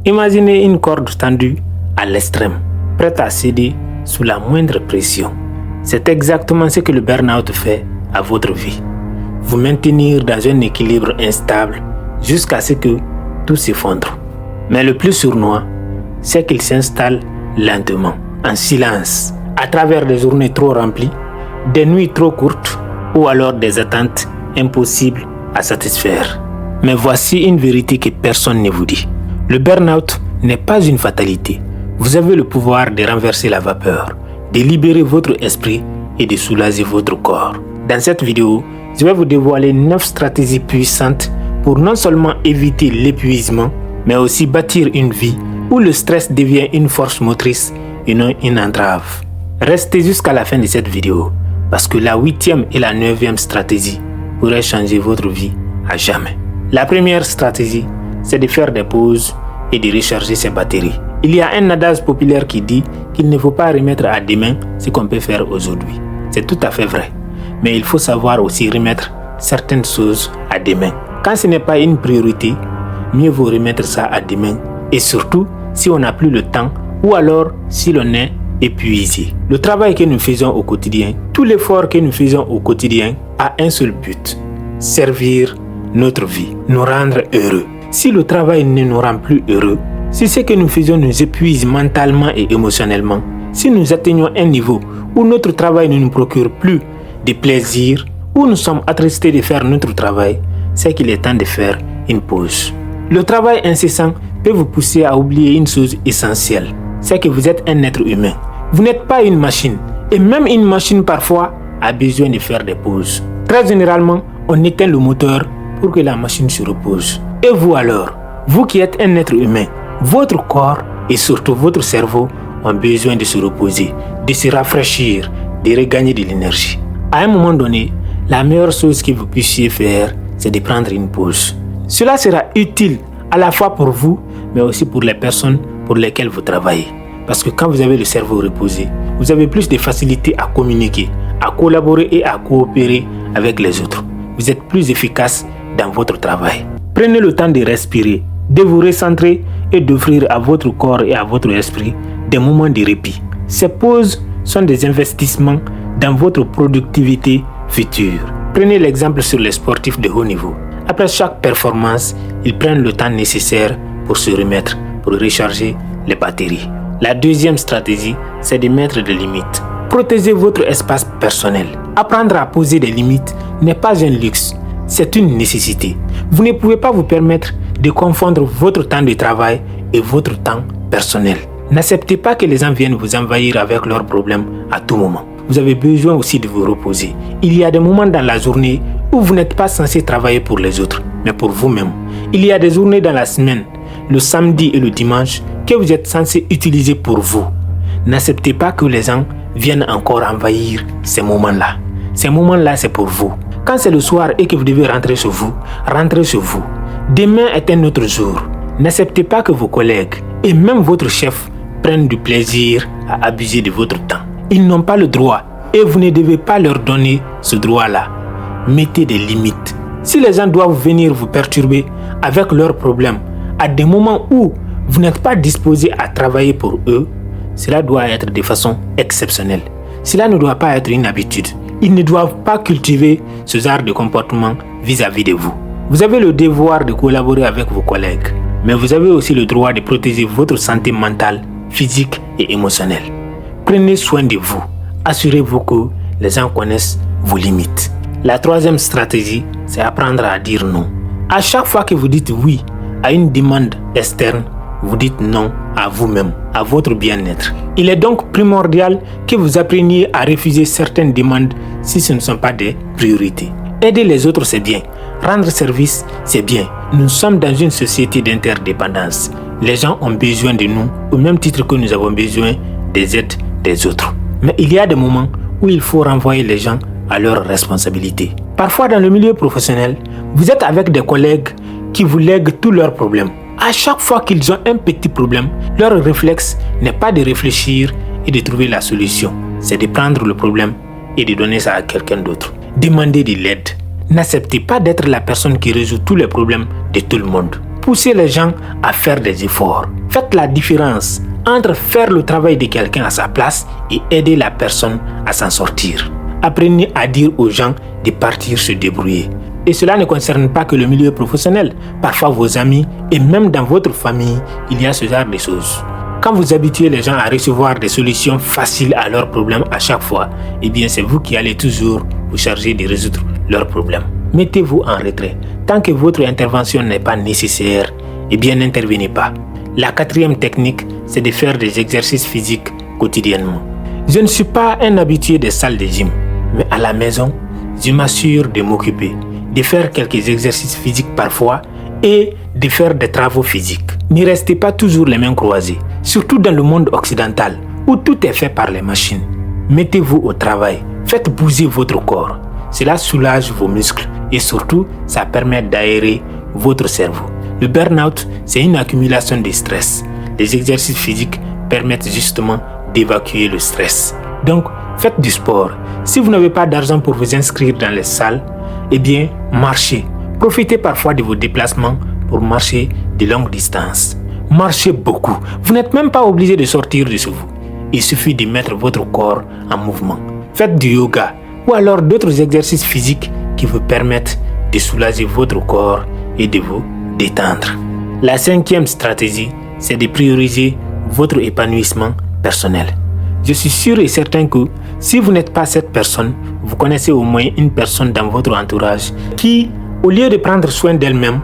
Imaginez une corde tendue à l'extrême, prête à céder sous la moindre pression. C'est exactement ce que le burn-out fait à votre vie. Vous maintenir dans un équilibre instable jusqu'à ce que tout s'effondre. Mais le plus sournois, c'est qu'il s'installe lentement, en silence, à travers des journées trop remplies, des nuits trop courtes ou alors des attentes impossibles à satisfaire. Mais voici une vérité que personne ne vous dit. Le burn-out n'est pas une fatalité. Vous avez le pouvoir de renverser la vapeur, de libérer votre esprit et de soulager votre corps. Dans cette vidéo, je vais vous dévoiler 9 stratégies puissantes pour non seulement éviter l'épuisement, mais aussi bâtir une vie où le stress devient une force motrice et non une entrave. Restez jusqu'à la fin de cette vidéo, parce que la 8e et la 9e stratégie pourraient changer votre vie à jamais. La première stratégie, c'est de faire des pauses et de recharger ses batteries. Il y a un adage populaire qui dit qu'il ne faut pas remettre à demain ce qu'on peut faire aujourd'hui. C'est tout à fait vrai, mais il faut savoir aussi remettre certaines choses à demain. Quand ce n'est pas une priorité, mieux vaut remettre ça à demain, et surtout si on n'a plus le temps ou alors si l'on est épuisé. Le travail que nous faisons au quotidien, tout l'effort que nous faisons au quotidien a un seul but: servir notre vie, nous rendre heureux. Si le travail ne nous rend plus heureux, si ce que nous faisons nous épuise mentalement et émotionnellement, si nous atteignons un niveau où notre travail ne nous procure plus de plaisir, où nous sommes attristés de faire notre travail, c'est qu'il est temps de faire une pause. Le travail incessant peut vous pousser à oublier une chose essentielle, c'est que vous êtes un être humain. Vous n'êtes pas une machine, et même une machine parfois a besoin de faire des pauses. Très généralement, on éteint le moteur pour que la machine se repose. Et vous alors, vous qui êtes un être humain, votre corps et surtout votre cerveau ont besoin de se reposer, de se rafraîchir, de regagner de l'énergie. À un moment donné, la meilleure chose que vous puissiez faire, c'est de prendre une pause. Cela sera utile à la fois pour vous, mais aussi pour les personnes pour lesquelles vous travaillez. Parce que quand vous avez le cerveau reposé, vous avez plus de facilité à communiquer, à collaborer et à coopérer avec les autres. Vous êtes plus efficace dans votre travail. Prenez le temps de respirer, de vous recentrer et d'offrir à votre corps et à votre esprit des moments de répit. Ces pauses sont des investissements dans votre productivité future. Prenez l'exemple sur les sportifs de haut niveau. Après chaque performance, ils prennent le temps nécessaire pour se remettre, pour recharger les batteries. La deuxième stratégie, c'est de mettre des limites. Protégez votre espace personnel. Apprendre à poser des limites n'est pas un luxe, c'est une nécessité. Vous ne pouvez pas vous permettre de confondre votre temps de travail et votre temps personnel. N'acceptez pas que les gens viennent vous envahir avec leurs problèmes à tout moment. Vous avez besoin aussi de vous reposer. Il y a des moments dans la journée où vous n'êtes pas censé travailler pour les autres, mais pour vous-même. Il y a des journées dans la semaine, le samedi et le dimanche, que vous êtes censé utiliser pour vous. N'acceptez pas que les gens viennent encore envahir ces moments-là. Ces moments-là, c'est pour vous. Quand c'est le soir et que vous devez rentrer chez vous, rentrez chez vous. Demain est un autre jour. N'acceptez pas que vos collègues et même votre chef prennent du plaisir à abuser de votre temps. Ils n'ont pas le droit et vous ne devez pas leur donner ce droit-là. Mettez des limites. Si les gens doivent venir vous perturber avec leurs problèmes à des moments où vous n'êtes pas disposé à travailler pour eux, cela doit être de façon exceptionnelle. Cela ne doit pas être une habitude. Ils ne doivent pas cultiver ce genre de comportement vis-à-vis de vous. Vous avez le devoir de collaborer avec vos collègues, mais vous avez aussi le droit de protéger votre santé mentale, physique et émotionnelle. Prenez soin de vous. Assurez-vous que les gens connaissent vos limites. La troisième stratégie, c'est apprendre à dire non. À chaque fois que vous dites oui à une demande externe, vous dites non à vous-même, à votre bien-être. Il est donc primordial que vous appreniez à refuser certaines demandes si ce ne sont pas des priorités. Aider les autres, c'est bien. Rendre service, c'est bien. Nous sommes dans une société d'interdépendance. Les gens ont besoin de nous au même titre que nous avons besoin des aides des autres. Mais il y a des moments où il faut renvoyer les gens à leurs responsabilités. Parfois dans le milieu professionnel, vous êtes avec des collègues qui vous lèguent tous leurs problèmes. À chaque fois qu'ils ont un petit problème, leur réflexe n'est pas de réfléchir et de trouver la solution. C'est de prendre le problème et de donner ça à quelqu'un d'autre. Demandez de l'aide. N'acceptez pas d'être la personne qui résout tous les problèmes de tout le monde. poussez les gens à faire des efforts. Faites la différence entre faire le travail de quelqu'un à sa place et aider la personne à s'en sortir. Apprenez à dire aux gens de partir se débrouiller. Et cela ne concerne pas que le milieu professionnel. Parfois vos amis et même dans votre famille, il y a ce genre de choses. Quand vous habituez les gens à recevoir des solutions faciles à leurs problèmes à chaque fois, eh bien c'est vous qui allez toujours vous charger de résoudre leurs problèmes. Mettez-vous en retrait. Tant que votre intervention n'est pas nécessaire, eh bien n'intervenez pas. La quatrième technique, c'est de faire des exercices physiques quotidiennement. Je ne suis pas un habitué des salles de gym, mais à la maison, je m'assure de m'occuper, de faire quelques exercices physiques parfois et de faire des travaux physiques. Ne restez pas toujours les mains croisées, surtout dans le monde occidental où tout est fait par les machines. Mettez-vous au travail, faites bouger votre corps. Cela soulage vos muscles et surtout, ça permet d'aérer votre cerveau. Le burn-out, c'est une accumulation de stress. Les exercices physiques permettent justement d'évacuer le stress. Donc, faites du sport. Si vous n'avez pas d'argent pour vous inscrire dans les salles, eh bien, marchez. Profitez parfois de vos déplacements pour marcher de longues distances. Marchez beaucoup. Vous n'êtes même pas obligé de sortir de chez vous. Il suffit de mettre votre corps en mouvement. Faites du yoga ou alors d'autres exercices physiques qui vous permettent de soulager votre corps et de vous détendre. La cinquième stratégie, c'est de prioriser votre épanouissement personnel. Je suis sûr et certain que si vous n'êtes pas cette personne, vous connaissez au moins une personne dans votre entourage qui, au lieu de prendre soin d'elle-même,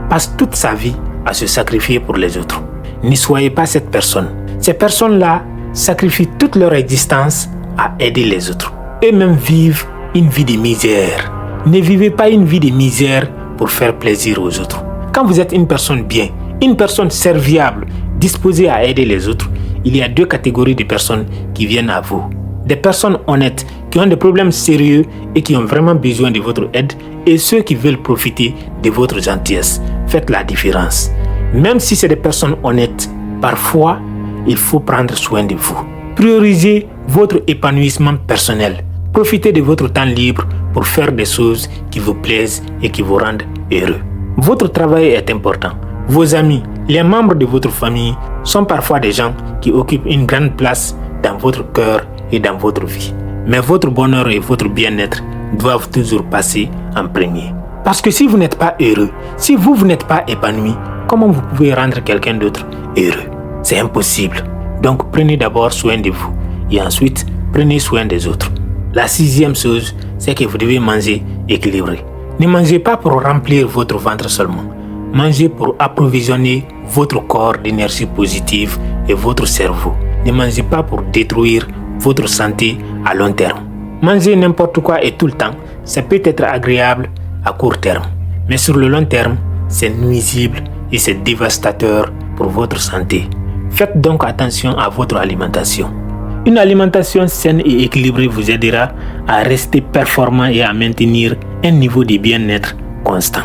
passe toute sa vie à se sacrifier pour les autres. Ne soyez pas cette personne. Ces personnes-là sacrifient toute leur existence à aider les autres. Eux-mêmes vivent une vie de misère. Ne vivez pas une vie de misère pour faire plaisir aux autres. Quand vous êtes une personne bien, une personne serviable, disposée à aider les autres, il y a deux catégories de personnes qui viennent à vous. Des personnes honnêtes qui ont des problèmes sérieux et qui ont vraiment besoin de votre aide et ceux qui veulent profiter de votre gentillesse. Faites la différence. Même si c'est des personnes honnêtes, parfois, il faut prendre soin de vous. Priorisez votre épanouissement personnel. Profitez de votre temps libre pour faire des choses qui vous plaisent et qui vous rendent heureux. Votre travail est important. Vos amis, les membres de votre famille sont parfois des gens qui occupent une grande place dans votre cœur et dans votre vie. Mais votre bonheur et votre bien-être doivent toujours passer en premier. Parce que si vous n'êtes pas heureux, si vous n'êtes pas épanoui, comment vous pouvez rendre quelqu'un d'autre heureux? C'est impossible. Donc prenez d'abord soin de vous et ensuite prenez soin des autres. La sixième chose, c'est que vous devez manger équilibré. Ne mangez pas pour remplir votre ventre seulement. Mangez pour approvisionner votre corps d'énergie positive et votre cerveau. Ne mangez pas pour détruire votre santé à long terme. Manger n'importe quoi et tout le temps, ça peut être agréable à court terme. Mais sur le long terme, c'est nuisible et c'est dévastateur pour votre santé. Faites donc attention à votre alimentation. Une alimentation saine et équilibrée vous aidera à rester performant et à maintenir un niveau de bien-être constant.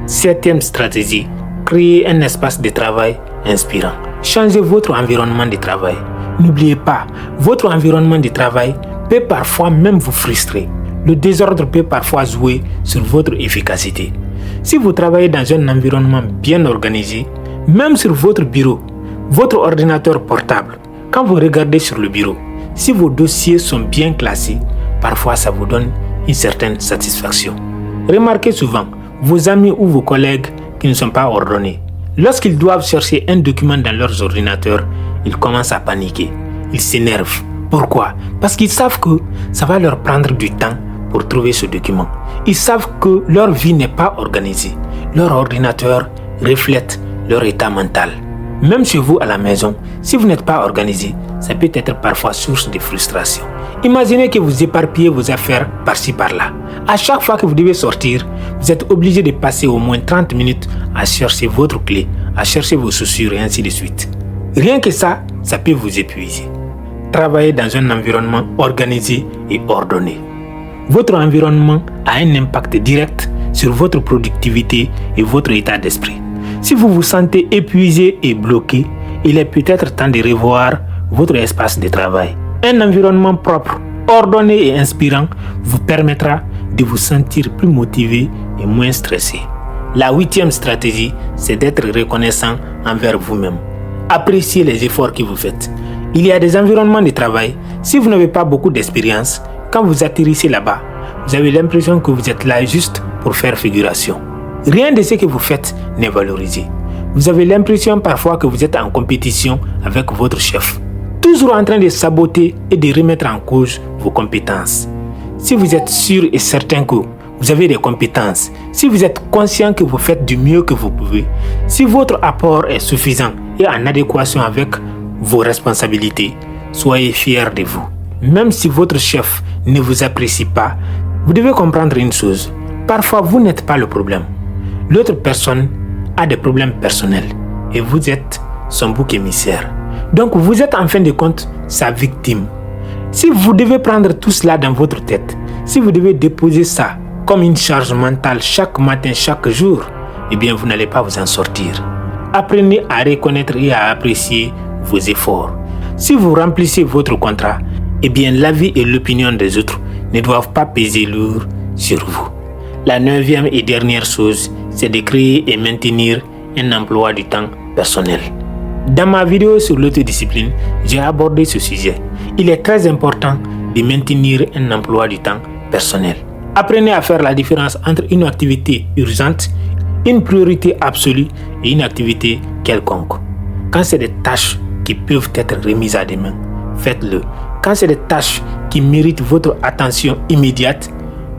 Septième stratégie, créez un espace de travail inspirant. Changez votre environnement de travail. N'oubliez pas, votre environnement de travail peut parfois même vous frustrer. Le désordre peut parfois jouer sur votre efficacité. Si vous travaillez dans un environnement bien organisé, même sur votre bureau, votre ordinateur portable, quand vous regardez sur le bureau, si vos dossiers sont bien classés, parfois ça vous donne une certaine satisfaction. Remarquez souvent vos amis ou vos collègues qui ne sont pas ordonnés. Lorsqu'ils doivent chercher un document dans leurs ordinateurs, ils commencent à paniquer. Ils s'énervent. Pourquoi? Parce qu'ils savent que ça va leur prendre du temps pour trouver ce document. Ils savent que leur vie n'est pas organisée. Leur ordinateur reflète leur état mental. Même chez vous à la maison, si vous n'êtes pas organisé, ça peut être parfois source de frustration. Imaginez que vous éparpillez vos affaires par-ci par-là. À chaque fois que vous devez sortir, vous êtes obligé de passer au moins 30 minutes à chercher votre clé, à chercher vos chaussures et ainsi de suite. Rien que ça peut vous épuiser. Travaillez dans un environnement organisé et ordonné. Votre environnement a un impact direct sur votre productivité et votre état d'esprit. Si vous vous sentez épuisé et bloqué, il est peut-être temps de revoir votre espace de travail. Un environnement propre, ordonné et inspirant vous permettra de vous sentir plus motivé et moins stressé. La 8e stratégie, c'est d'être reconnaissant envers vous-même. Appréciez les efforts que vous faites. Il y a des environnements de travail. Si vous n'avez pas beaucoup d'expérience, quand vous atterrissez là-bas, vous avez l'impression que vous êtes là juste pour faire figuration. Rien de ce que vous faites n'est valorisé. Vous avez l'impression parfois que vous êtes en compétition avec votre chef, toujours en train de saboter et de remettre en cause vos compétences. Si vous êtes sûr et certain que vous avez des compétences, si vous êtes conscient que vous faites du mieux que vous pouvez, si votre apport est suffisant et en adéquation avec vos responsabilités, soyez fiers de vous. Même si votre chef ne vous apprécie pas, vous devez comprendre une chose. Parfois, vous n'êtes pas le problème. L'autre personne a des problèmes personnels et vous êtes son bouc émissaire. Donc, vous êtes en fin de compte sa victime. Si vous devez prendre tout cela dans votre tête, si vous devez déposer ça comme une charge mentale chaque matin, chaque jour, eh bien, vous n'allez pas vous en sortir. Apprenez à reconnaître et à apprécier vos efforts. Si vous remplissez votre contrat, eh bien, l'avis et l'opinion des autres ne doivent pas peser lourd sur vous. La 9e et dernière chose, c'est de créer et maintenir un emploi du temps personnel. Dans ma vidéo sur l'autodiscipline, j'ai abordé ce sujet. Il est très important de maintenir un emploi du temps personnel. Apprenez à faire la différence entre une activité urgente, une priorité absolue et une activité quelconque. Quand c'est des tâches qui peuvent être remises à demain, faites-le. Quand c'est des tâches qui méritent votre attention immédiate,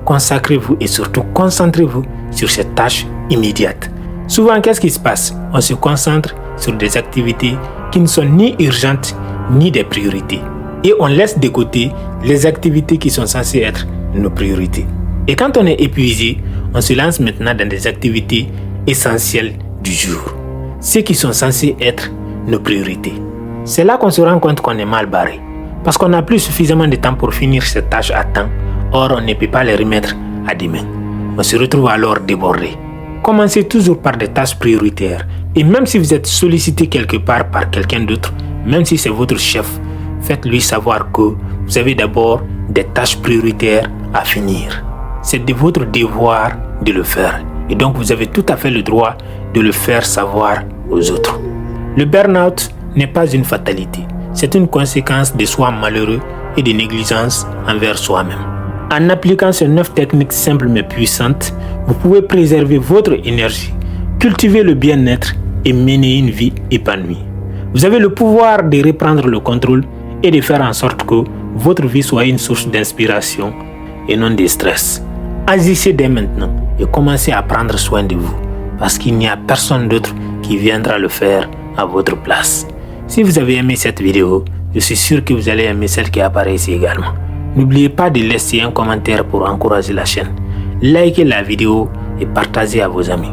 consacrez-vous et surtout concentrez-vous sur ces tâches immédiates. Souvent, qu'est-ce qui se passe? On se concentre sur des activités qui ne sont ni urgentes ni des priorités. Et on laisse de côté les activités qui sont censées être nos priorités. Et quand on est épuisé, on se lance maintenant dans des activités essentielles du jour. Ceux qui sont censés être nos priorités. C'est là qu'on se rend compte qu'on est mal barré. Parce qu'on n'a plus suffisamment de temps pour finir ces tâches à temps. Or, on ne peut pas les remettre à demain. On se retrouve alors débordé. Commencez toujours par des tâches prioritaires. Et même si vous êtes sollicité quelque part par quelqu'un d'autre, même si c'est votre chef, faites-lui savoir que vous avez d'abord des tâches prioritaires à finir. C'est de votre devoir de le faire. Et donc, vous avez tout à fait le droit de le faire savoir aux autres. Le burn-out n'est pas une fatalité. C'est une conséquence de soi malheureux et de négligence envers soi-même. En appliquant ces 9 techniques simples mais puissantes, vous pouvez préserver votre énergie, cultiver le bien-être et mener une vie épanouie. Vous avez le pouvoir de reprendre le contrôle et de faire en sorte que votre vie soit une source d'inspiration et non de stress. Agissez dès maintenant et commencez à prendre soin de vous parce qu'il n'y a personne d'autre qui viendra le faire à votre place. Si vous avez aimé cette vidéo, je suis sûr que vous allez aimer celle qui apparaît ici également. N'oubliez pas de laisser un commentaire pour encourager la chaîne. Likez la vidéo et partagez à vos amis.